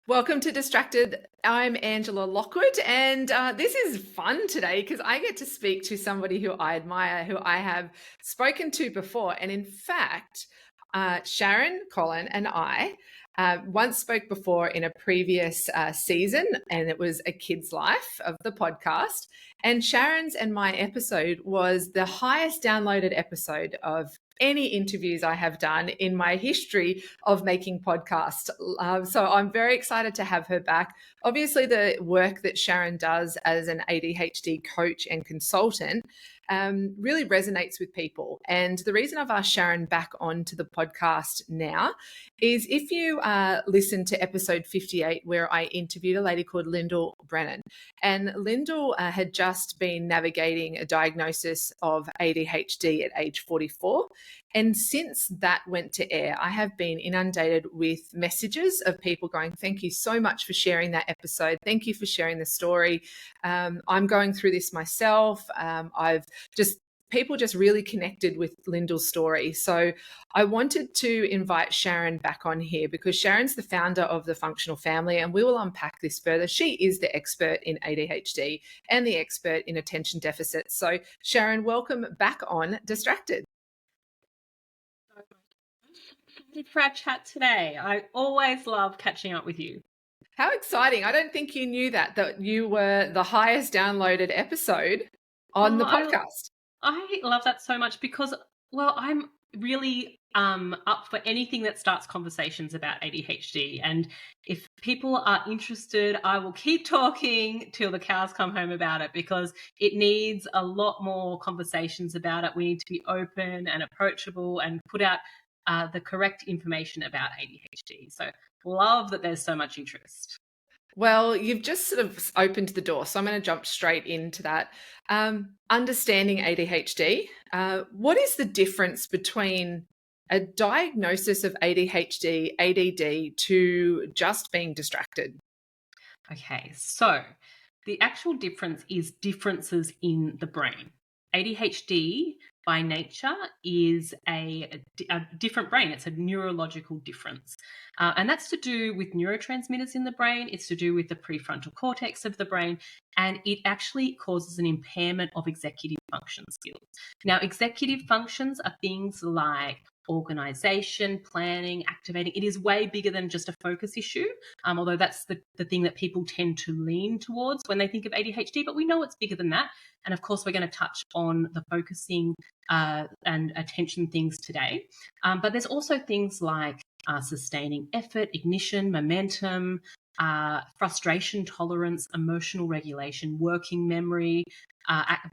Welcome to Distracted. I'm Angela Lockwood, and this is fun today because I get to speak to somebody who I admire, who I have spoken to before. And in fact, Sharon Collon and I once spoke before in a previous season, and it was A Kid's Life of the podcast. And Sharon's and my episode was the highest downloaded episode of any interviews I have done in my history of making podcasts. So I'm very excited to have her back. Obviously, the work that Sharon does as an ADHD coach and consultant really resonates with people. And the reason I've asked Sharon back onto the podcast now is if you listen to episode 58, where I interviewed a lady called Lyndall Brennan. And Lyndall had just been navigating a diagnosis of ADHD at age 44. And since that went to air, I have been inundated with messages of people going, "Thank you so much for sharing that episode. Thank you for sharing the story. I'm going through this myself. People just really connected with Lyndall's story." So I wanted to invite Sharon back on here because Sharon's the founder of the Functional Family, and we will unpack this further. She is the expert in ADHD and the expert in attention deficit. So Sharon, welcome back on Distracted. Excited for our chat today. I always love catching up with you. How exciting. I don't think you knew that you were the highest downloaded episode on the podcast. I love that so much because, well, I'm really up for anything that starts conversations about ADHD. And if people are interested, I will keep talking till the cows come home about it because it needs a lot more conversations about it. We need to be open and approachable and put out the correct information about ADHD. So love that there's so much interest. Well, you've just sort of opened the door, so I'm going to jump straight into that. Understanding ADHD, what is the difference between a diagnosis of ADHD, ADD to just being distracted? Okay, so the actual difference is differences in the brain. ADHD by nature is a different brain. It's a neurological difference. And that's to do with neurotransmitters in the brain. It's to do with the prefrontal cortex of the brain. And it actually causes an impairment of executive function skills. Now, executive functions are things like organization, planning, activating. It is way bigger than just a focus issue, although that's the thing that people tend to lean towards when they think of ADHD. But we know it's bigger than that. And of course, we're going to touch on the focusing and attention things today. But there's also things like sustaining effort, ignition, momentum, frustration tolerance, emotional regulation, working memory,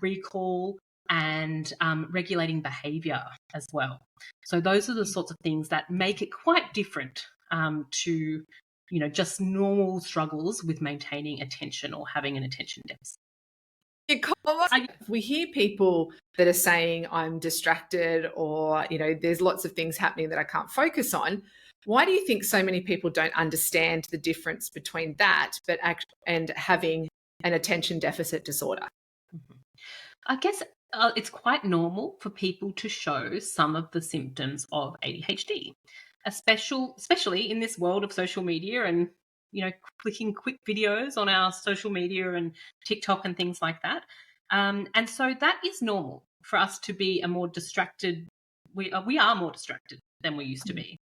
recall, and regulating behavior as well. So those are the sorts of things that make it quite different to, just normal struggles with maintaining attention or having an attention deficit. We hear people that are saying I'm distracted or, there's lots of things happening that I can't focus on. Why do you think so many people don't understand the difference between that and having an attention deficit disorder? I guess it's quite normal for people to show some of the symptoms of ADHD, especially in this world of social media and clicking quick videos on our social media and TikTok and things like that. And so that is normal for us to be a more distracted. We are more distracted than we used to be.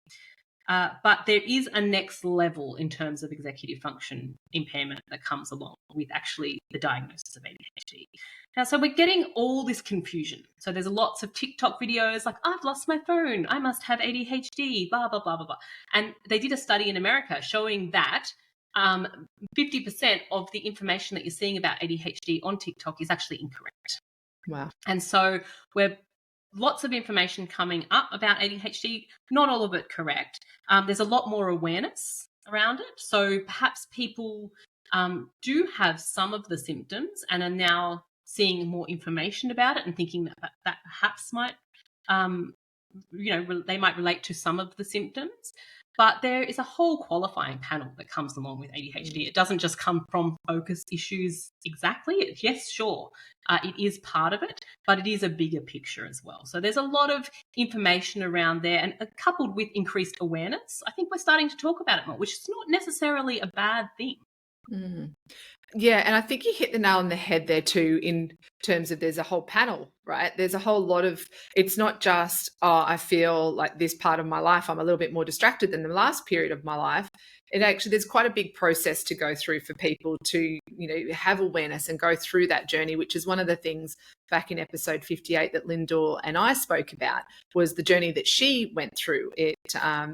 But there is a next level in terms of executive function impairment that comes along with actually the diagnosis of ADHD. Now, so we're getting all this confusion. So there's lots of TikTok videos like, "I've lost my phone, I must have ADHD, blah, blah, blah, blah, blah." And they did a study in America showing that 50% of the information that you're seeing about ADHD on TikTok is actually incorrect. Wow. And so we're lots of information coming up about ADHD, not all of it correct. There's a lot more awareness around it. So perhaps people do have some of the symptoms and are now seeing more information about it and thinking that perhaps might, they might relate to some of the symptoms. But there is a whole qualifying panel that comes along with ADHD. It doesn't just come from focus issues exactly. Yes, sure, it is part of it, but it is a bigger picture as well. So there's a lot of information around there, and coupled with increased awareness, I think we're starting to talk about it more, which is not necessarily a bad thing. Mm. Yeah, and I think you hit the nail on the head there too, in terms of there's a whole panel, right? There's a whole lot of, it's not just, oh, I feel like this part of my life, I'm a little bit more distracted than the last period of my life. It actually, there's quite a big process to go through for people to, have awareness and go through that journey, which is one of the things back in episode 58 that Lyndall and I spoke about, was the journey that she went through it,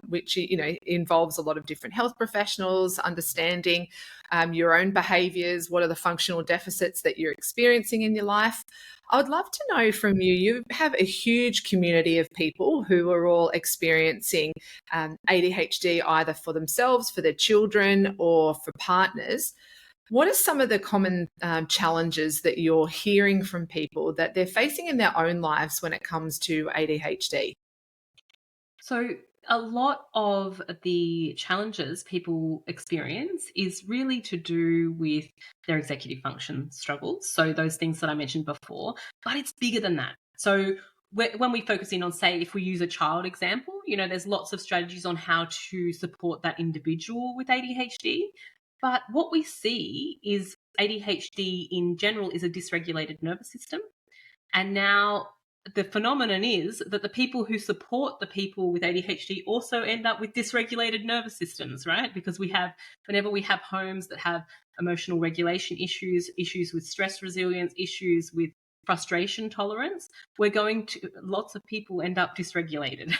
which, involves a lot of different health professionals, understanding your own behaviors, what are the functional deficits that you're experiencing in your life. I would love to know from you, you have a huge community of people who are all experiencing ADHD, either for themselves, for their children, or for partners. What are some of the common challenges that you're hearing from people that they're facing in their own lives when it comes to ADHD? So a lot of the challenges people experience is really to do with their executive function struggles. So those things that I mentioned before, but it's bigger than that. So when we focus in on, say, if we use a child example, there's lots of strategies on how to support that individual with ADHD. But what we see is ADHD in general is a dysregulated nervous system. And now the phenomenon is that the people who support the people with ADHD also end up with dysregulated nervous systems, right? Because whenever we have homes that have emotional regulation issues, issues with stress resilience, issues with frustration tolerance, lots of people end up dysregulated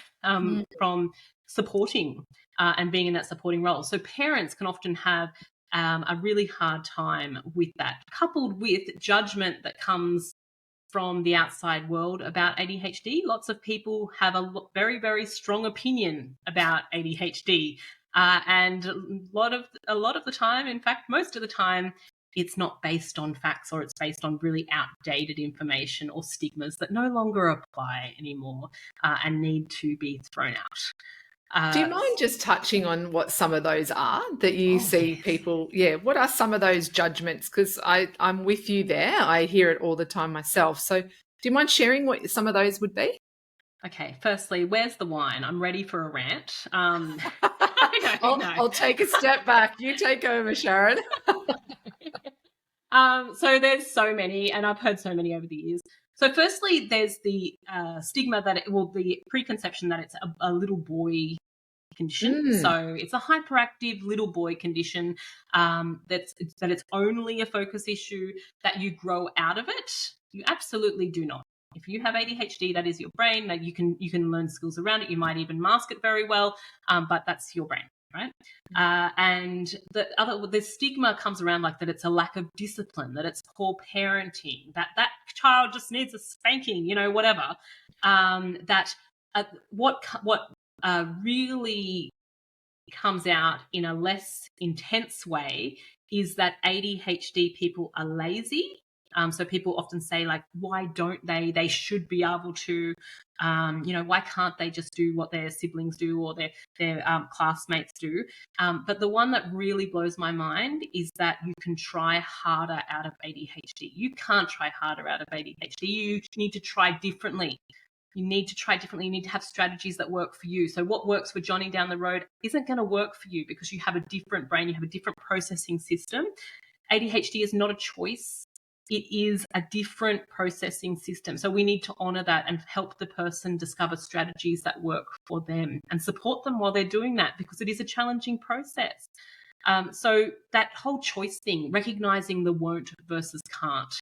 from supporting and being in that supporting role. So parents can often have a really hard time with that, coupled with judgment that comes from the outside world about ADHD. Lots of people have a very, very strong opinion about ADHD, and a lot of the time, in fact, most of the time, it's not based on facts, or it's based on really outdated information or stigmas that no longer apply anymore and need to be thrown out. Do you mind just touching on what some of those are that you see Yes. people? Yeah, what are some of those judgments? Because I'm with you there. I hear it all the time myself. So do you mind sharing what some of those would be? Okay, firstly, where's the wine? I'm ready for a rant. No, I'll take a step back. You take over, Sharon. So there's so many, and I've heard so many over the years. So firstly, there's the stigma the preconception that it's a little boy condition. So it's a hyperactive little boy condition, that it's only a focus issue, that you grow out of it. You absolutely do not. If you have ADHD, that is your brain. That you can learn skills around it. You might even mask it very well, but that's your brain, right? And the stigma comes around like that it's a lack of discipline, that it's poor parenting, that child just needs a spanking, whatever. That what really comes out in a less intense way is that ADHD people are lazy. So people often say, like, why don't they? They should be able to. Why can't they just do what their siblings do or their classmates do? But the one that really blows my mind is that you can try harder out of ADHD. You can't try harder out of ADHD. You need to try differently. You need to try differently. You need to have strategies that work for you. So what works for Johnny down the road isn't going to work for you because you have a different brain, you have a different processing system. ADHD is not a choice. It is a different processing system. So we need to honor that and help the person discover strategies that work for them and support them while they're doing that, because it is a challenging process. So that whole choice thing, recognizing the won't versus can't.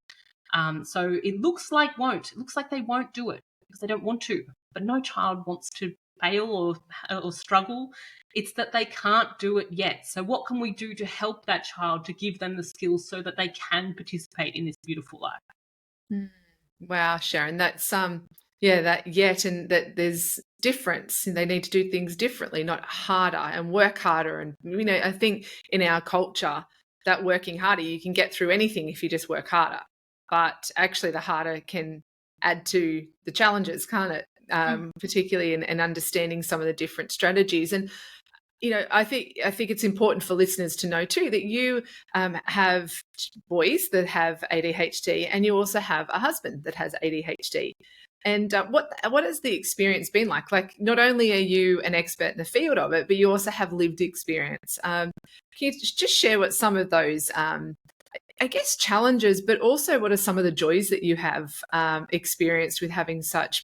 So it looks like won't. It looks like they won't do it because they don't want to. But no child wants to fail or struggle. It's that they can't do it yet. So what can we do to help that child, to give them the skills so that they can participate in this beautiful life? Wow, Sharon, that's that yet, and that there's difference, and they need to do things differently, not harder, and work harder. And I think in our culture that working harder, you can get through anything if you just work harder. But actually, the harder can add to the challenges, can't it? Particularly in understanding some of the different strategies. And I think it's important for listeners to know too that you have boys that have ADHD, and you also have a husband that has ADHD. And what has the experience been like? Like, not only are you an expert in the field of it, but you also have lived experience. Can you just share what some of those, I guess, challenges, but also what are some of the joys that you have experienced with having such,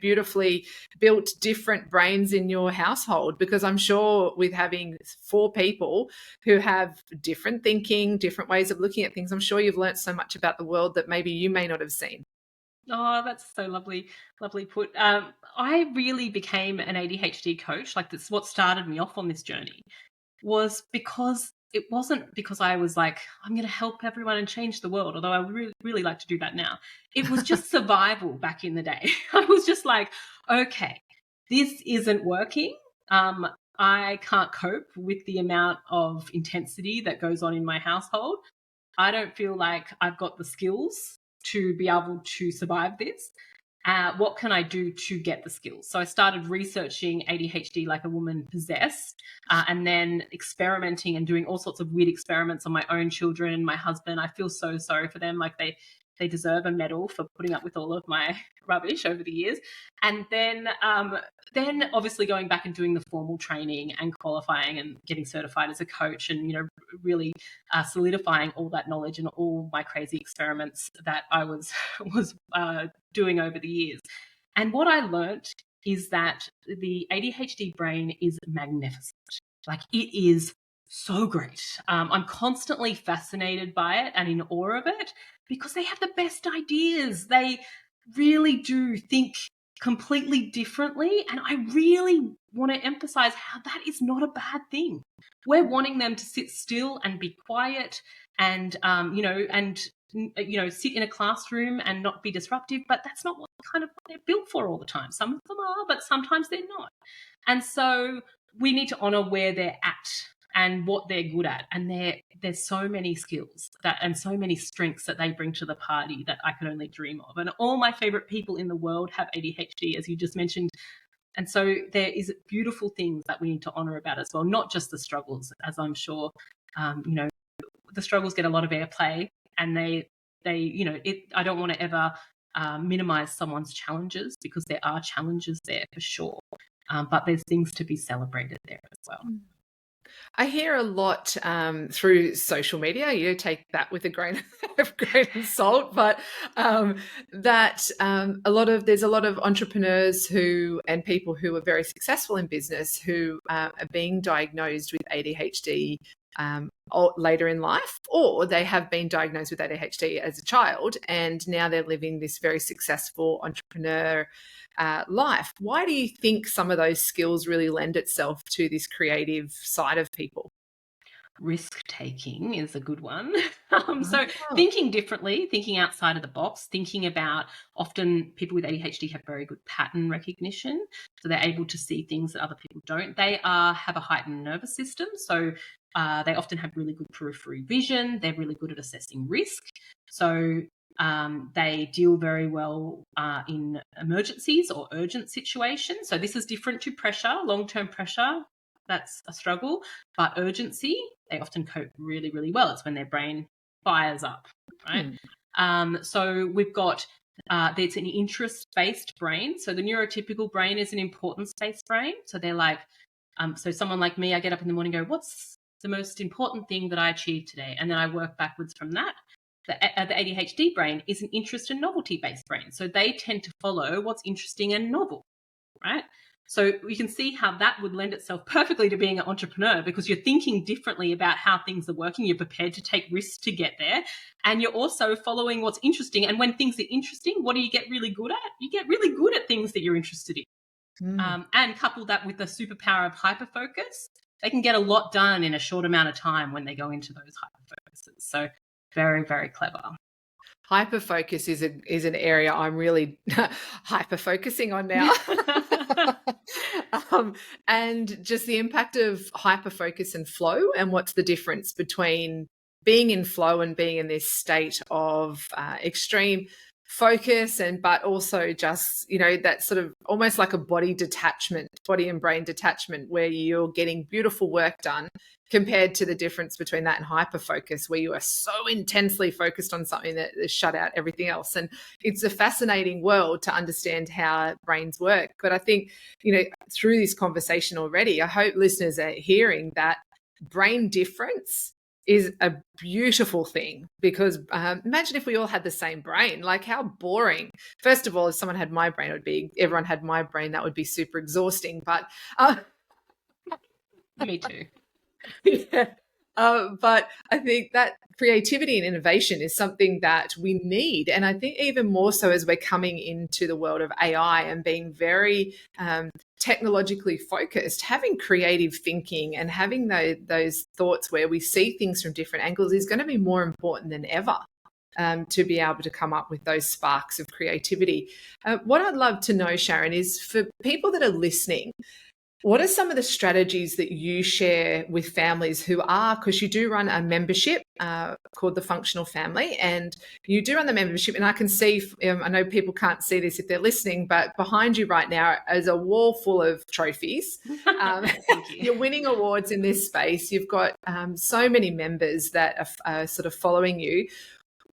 beautifully built different brains in your household? Because I'm sure with having 4 people who have different thinking, different ways of looking at things, I'm sure you've learnt so much about the world that maybe you may not have seen. Oh, that's so lovely put. I really became an ADHD coach. Like, that's what started me off on this journey, was because it wasn't because I was like, I'm going to help everyone and change the world, although I really, really like to do that now. It was just survival back in the day. I was just like, okay, this isn't working. I can't cope with the amount of intensity that goes on in my household. I don't feel like I've got the skills to be able to survive this. What can I do to get the skills? So I started researching ADHD like a woman possessed, and then experimenting and doing all sorts of weird experiments on my own children, my husband. I feel so sorry for them. Like, they deserve a medal for putting up with all of my rubbish over the years. And then obviously going back and doing the formal training and qualifying and getting certified as a coach, and really solidifying all that knowledge and all my crazy experiments that I was doing over the years. And what I learned is that the ADHD brain is magnificent. Like, it is so great. I'm constantly fascinated by it and in awe of it, because they have the best ideas. They really do think completely differently. And I really want to emphasize how that is not a bad thing. We're wanting them to sit still and be quiet and, sit in a classroom and not be disruptive, but that's not what they're built for all the time. Some of them are, but sometimes they're not. And so we need to honor where they're at and what they're good at. And there's so many skills and so many strengths that they bring to the party that I could only dream of. And all my favorite people in the world have ADHD, as you just mentioned. And so there is beautiful things that we need to honor about as well, not just the struggles, as I'm sure, the struggles get a lot of airplay, and I don't want to ever minimize someone's challenges, because there are challenges there for sure. But there's things to be celebrated there as well. I hear a lot through social media. You take that with a grain of salt, but there's a lot of entrepreneurs and people who are very successful in business who are being diagnosed with ADHD later in life, or they have been diagnosed with ADHD as a child, and now they're living this very successful entrepreneur life. Why do you think some of those skills really lend itself to this creative side of people? Risk-taking is a good one. So thinking differently, thinking outside of the box, thinking about, often people with ADHD have very good pattern recognition, so they're able to see things that other people don't. They have a heightened nervous system, so they often have really good periphery vision. They're really good at assessing risk. So they deal very well in emergencies or urgent situations. So this is different to pressure, long-term pressure. That's a struggle. But urgency, they often cope really, really well. It's when their brain fires up, right? So we've got, it's an interest-based brain. So the neurotypical brain is an importance-based brain. So they're like, so someone like me, I get up in the morning and go, what's the most important thing that I achieved today? And then I work backwards from that. The ADHD brain is an interest and novelty-based brain. So they tend to follow what's interesting and novel, right? So you can see how that would lend itself perfectly to being an entrepreneur, because you're thinking differently about how things are working. You're prepared to take risks to get there. And you're also following what's interesting. And when things are interesting, what do you get really good at? You get really good at things that you're interested in. And couple that with the superpower of hyperfocus, they can get a lot done in a short amount of time when they go into those hyperfocuses. So very, very clever. Hyperfocus is an area I'm really hyper focusing on now. And just the impact of hyperfocus and flow, and what's the difference between being in flow and being in this state of extreme focus, but also just, that sort of almost like a body and brain detachment, where you're getting beautiful work done, compared to the difference between that and hyper focus, where you are so intensely focused on something that has shut out everything else. And it's a fascinating world to understand how brains work. But I think, through this conversation already, I hope listeners are hearing that brain difference is a beautiful thing, because imagine if we all had the same brain. Like, how boring. First of all, if someone had my brain, everyone had my brain. That would be super exhausting. But me too. Yeah. But I think that creativity and innovation is something that we need. And I think even more so as we're coming into the world of AI and being very technologically focused, having creative thinking and having those thoughts where we see things from different angles is going to be more important than ever. To be able to come up with those sparks of creativity. What I'd love to know, Sharon, is for people that are listening, what are some of the strategies that you share with families because you do run a membership called the Functional Family, and you do run the membership, and I can see, I know people can't see this if they're listening, but behind you right now is a wall full of trophies. Thank you. You're winning awards in this space. You've got so many members that are sort of following you.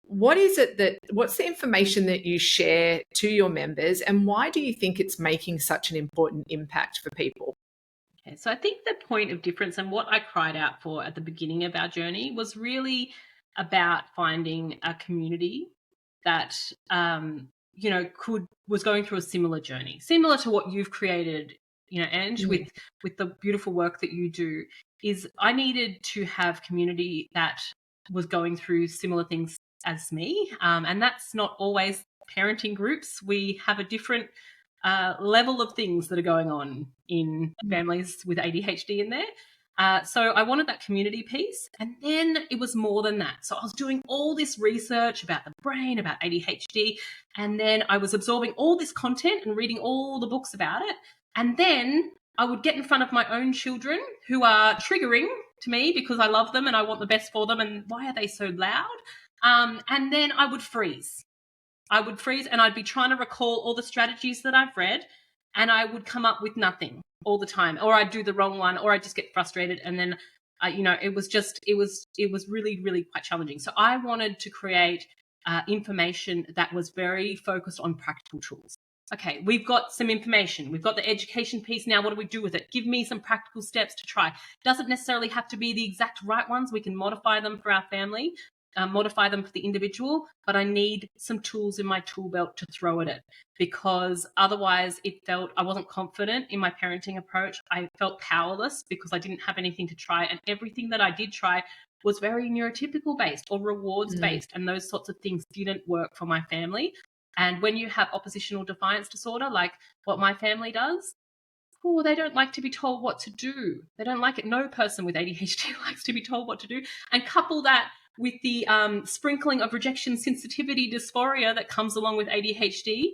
What's the information that you share to your members, and why do you think it's making such an important impact for people? Okay, so I think the point of difference, and what I cried out for at the beginning of our journey, was really about finding a community that was going through a similar journey, similar to what you've created, Ange, with the beautiful work that you do. Is I needed to have community that was going through similar things as me, and that's not always parenting groups. We have a different level of things that are going on in families with ADHD in there. So I wanted that community piece. And then it was more than that. So I was doing all this research about the brain, about ADHD, and then I was absorbing all this content and reading all the books about it. And then I would get in front of my own children, who are triggering to me because I love them and I want the best for them. And why are they so loud? And then I would freeze. And I'd be trying to recall all the strategies that I've read, and I would come up with nothing all the time, or I'd do the wrong one, or I'd just get frustrated. And then, it was really, really quite challenging. So I wanted to create information that was very focused on practical tools. Okay, we've got some information. We've got the education piece. Now, what do we do with it? Give me some practical steps to try. Doesn't necessarily have to be the exact right ones. We can modify them for our family. Modify them for the individual, but I need some tools in my tool belt to throw at it, because otherwise I wasn't confident in my parenting approach. I felt powerless because I didn't have anything to try, and everything that I did try was very neurotypical based or rewards based, and those sorts of things didn't work for my family. And when you have oppositional defiance disorder, like what my family does, they don't like to be told what to do. They don't like it. No person with ADHD likes to be told what to do. And couple that with the sprinkling of rejection sensitivity dysphoria that comes along with ADHD,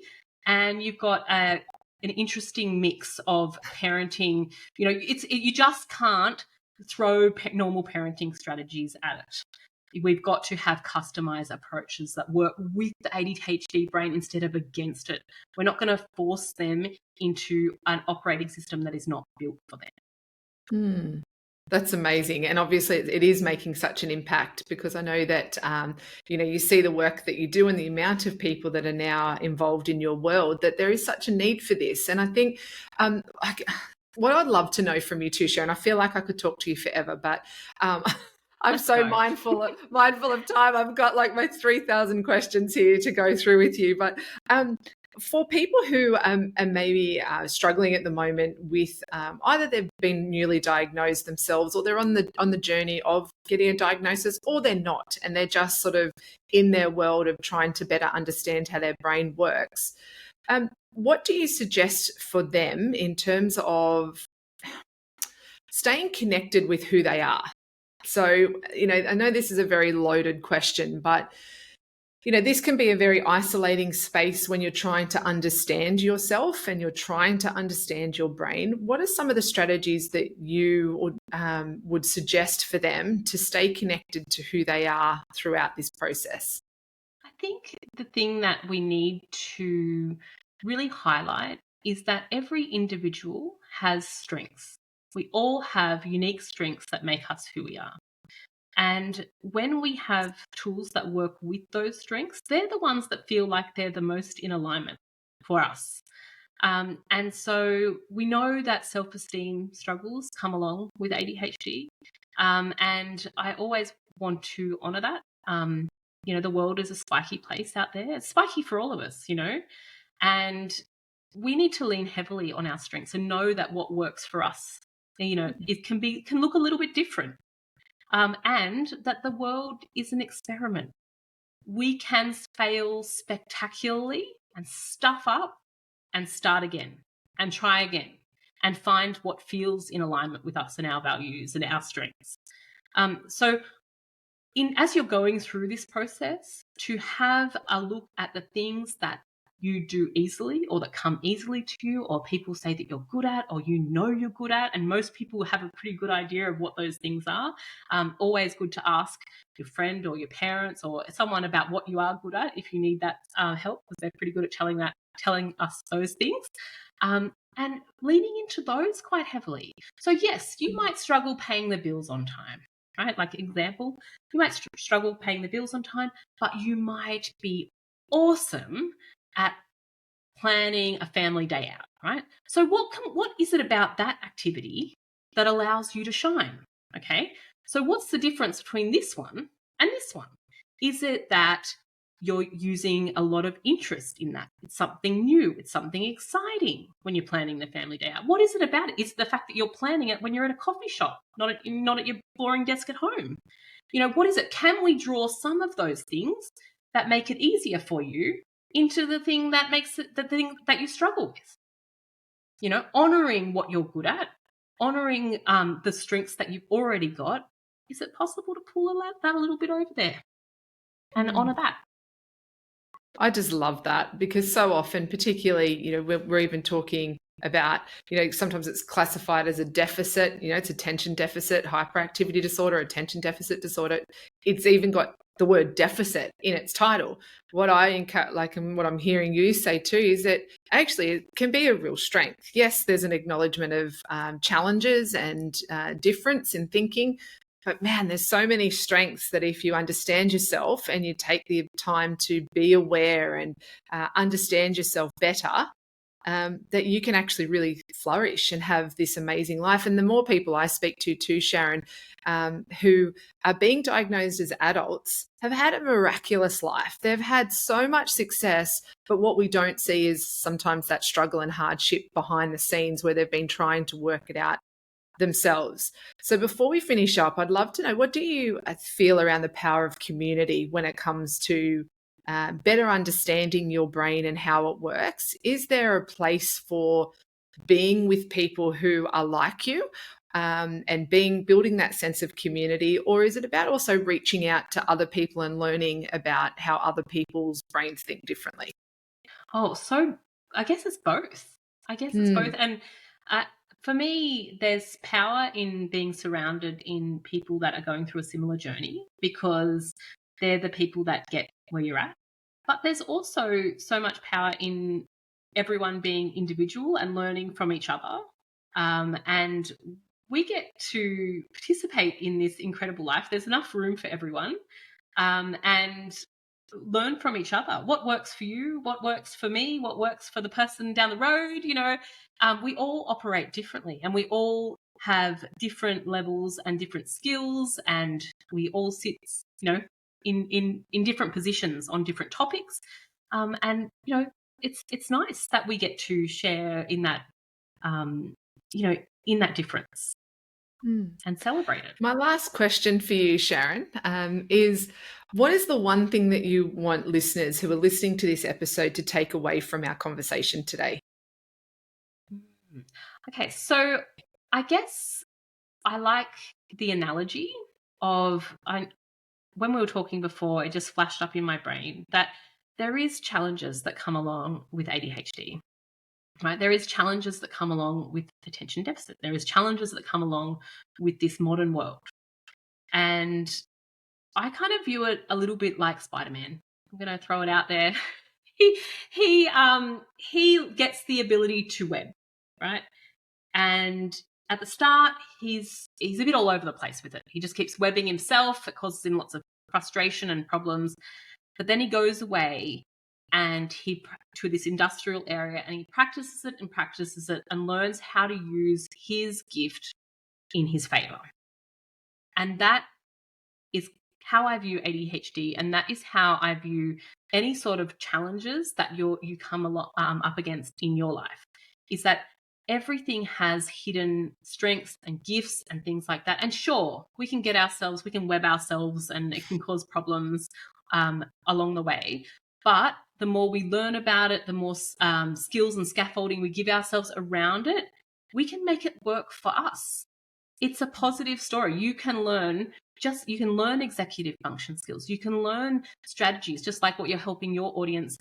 and you've got an interesting mix of parenting. You just can't throw normal parenting strategies at it. We've got to have customized approaches that work with the ADHD brain instead of against it. We're not going to force them into an operating system that is not built for them. That's amazing. And obviously it is making such an impact, because I know that, you see the work that you do and the amount of people that are now involved in your world, that there is such a need for this. And I think what I'd love to know from you too, Sharon, I feel like I could talk to you forever, but I'm so mindful of time. I've got like my 3,000 questions here to go through with you. But for people who are maybe struggling at the moment with either they've been newly diagnosed themselves, or they're on the journey of getting a diagnosis, or they're not, and they're just sort of in their world of trying to better understand how their brain works, what do you suggest for them in terms of staying connected with who they are? So, I know this is a very loaded question, but this can be a very isolating space when you're trying to understand yourself and you're trying to understand your brain. What are some of the strategies that you would suggest for them to stay connected to who they are throughout this process? I think the thing that we need to really highlight is that every individual has strengths. We all have unique strengths that make us who we are. And when we have tools that work with those strengths, they're the ones that feel like they're the most in alignment for us. And so we know that self-esteem struggles come along with ADHD. And I always want to honor that. The world is a spiky place out there. It's spiky for all of us, and we need to lean heavily on our strengths and know that what works for us, it can look a little bit different. And that the world is an experiment. We can fail spectacularly and stuff up and start again and try again and find what feels in alignment with us and our values and our strengths. So as you're going through this process, to have a look at the things that you do easily or that come easily to you, or people say that you're good at, or you're good at, and most people have a pretty good idea of what those things are. Always good to ask your friend or your parents or someone about what you are good at if you need that help, because they're pretty good at telling us those things. And leaning into those quite heavily. So yes, you might struggle paying the bills on time, right? Like example, you might struggle paying the bills on time, but you might be awesome at planning a family day out, right? So what is it about that activity that allows you to shine? Okay, so what's the difference between this one and this one? Is it that you're using a lot of interest in that? It's something new, it's something exciting when you're planning the family day out. What is it about it? Is it the fact that you're planning it when you're at a coffee shop, not at your boring desk at home? What is it? Can we draw some of those things that make it easier for you into the thing that makes it the thing that you struggle with? Honoring what you're good at, honoring the strengths that you've already got. Is it possible to pull that a little bit over there and honor that? I just love that, because so often, particularly, we're even talking about, sometimes it's classified as a deficit, it's attention deficit, hyperactivity disorder, attention deficit disorder. It's even got the word deficit in its title. What I like, and what I'm hearing you say too, is that actually it can be a real strength. Yes, there's an acknowledgement of challenges and difference in thinking, but man, there's so many strengths that if you understand yourself and you take the time to be aware and understand yourself better, that you can actually really flourish and have this amazing life. And the more people I speak to too, Sharon, who are being diagnosed as adults, have had a miraculous life. They've had so much success, but what we don't see is sometimes that struggle and hardship behind the scenes where they've been trying to work it out themselves. So before we finish up, I'd love to know, what do you feel around the power of community when it comes to better understanding your brain and how it works? Is there a place for being with people who are like you, and building that sense of community, or is it about also reaching out to other people and learning about how other people's brains think differently? Oh, so I guess it's both. And for me, there's power in being surrounded in people that are going through a similar journey, because they're the people that get where you're at. But there's also so much power in everyone being individual and learning from each other. And we get to participate in this incredible life. There's enough room for everyone. And learn from each other. What works for you? What works for me? What works for the person down the road? We all operate differently, and we all have different levels and different skills, and we all sit, in different positions on different topics. And it's nice that we get to share in that, in that difference and celebrate it. My last question for you, Sharon, is, what is the one thing that you want listeners who are listening to this episode to take away from our conversation today? Okay, so I guess I like the analogy of, when we were talking before, it just flashed up in my brain that there is challenges that come along with ADHD. Right? There is challenges that come along with attention deficit. There is challenges that come along with this modern world. And I kind of view it a little bit like Spider-Man. I'm going to throw it out there. He gets the ability to web, right? And at the start, he's a bit all over the place with it. He just keeps webbing himself. It causes him lots of frustration and problems. But then he goes away and to this industrial area, and he practices it and learns how to use his gift in his favor. And that is how I view ADHD, and that is how I view any sort of challenges that you come up against in your life, is that everything has hidden strengths and gifts and things like that. And sure, we can web ourselves, and it can cause problems along the way. But the more we learn about it, the more skills and scaffolding we give ourselves around it, we can make it work for us. It's a positive story. You can learn executive function skills. You can learn strategies, just like what you're helping your audience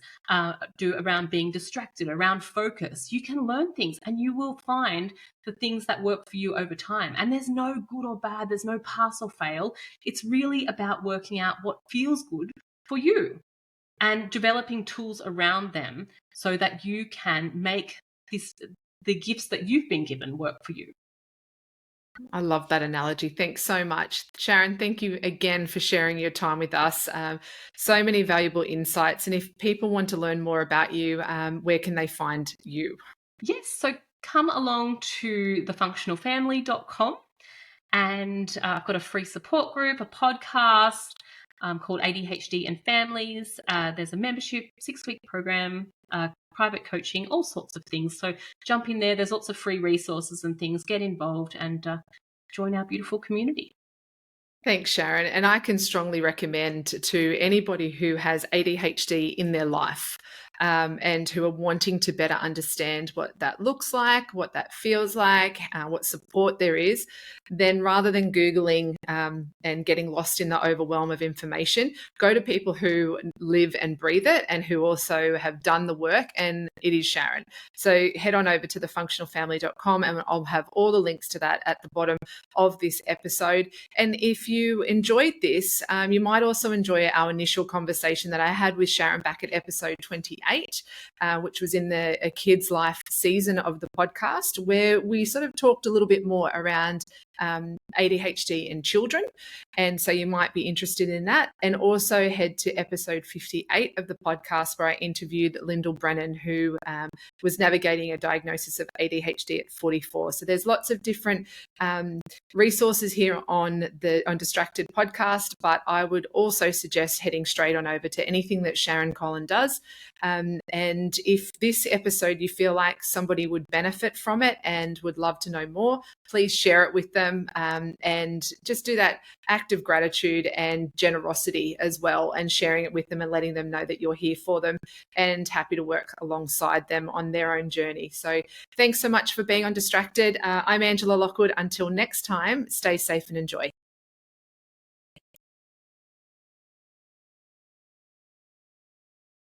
do around being distracted, around focus. You can learn things, and you will find the things that work for you over time. And there's no good or bad. There's no pass or fail. It's really about working out what feels good for you and developing tools around them so that you can make the gifts that you've been given work for you. I love that analogy. Thanks so much. Sharon, thank you again for sharing your time with us. So many valuable insights. And if people want to learn more about you, where can they find you? Yes, so come along to thefunctionalfamily.com, and I've got a free support group, a podcast called ADHD and Families. There's a membership, 6-week program, private coaching, all sorts of things. So jump in there. There's lots of free resources and things. Get involved and join our beautiful community. Thanks, Sharon. And I can strongly recommend to anybody who has ADHD in their life and who are wanting to better understand what that looks like, what that feels like, what support there is, then rather than Googling and getting lost in the overwhelm of information, go to people who live and breathe it and who also have done the work, and it is Sharon. So head on over to thefunctionalfamily.com, and I'll have all the links to that at the bottom of this episode. And if you enjoyed this, you might also enjoy our initial conversation that I had with Sharon back at episode 28, which was in the A Kid's Life season of the podcast, where we sort of talked a little bit more around ADHD in children. And so you might be interested in that. And also head to episode 58 of the podcast, where I interviewed Lyndall Brennan, who was navigating a diagnosis of ADHD at 44. So there's lots of different resources here on the Undistracted podcast, but I would also suggest heading straight on over to anything that Sharon Collon does. And if this episode you feel like somebody would benefit from it and would love to know more, please share it with them, and just do that act of gratitude and generosity as well, and sharing it with them and letting them know that you're here for them and happy to work alongside them on their own journey. So thanks so much for being Undistracted. I'm Angela Lockwood. Until next time, stay safe and enjoy.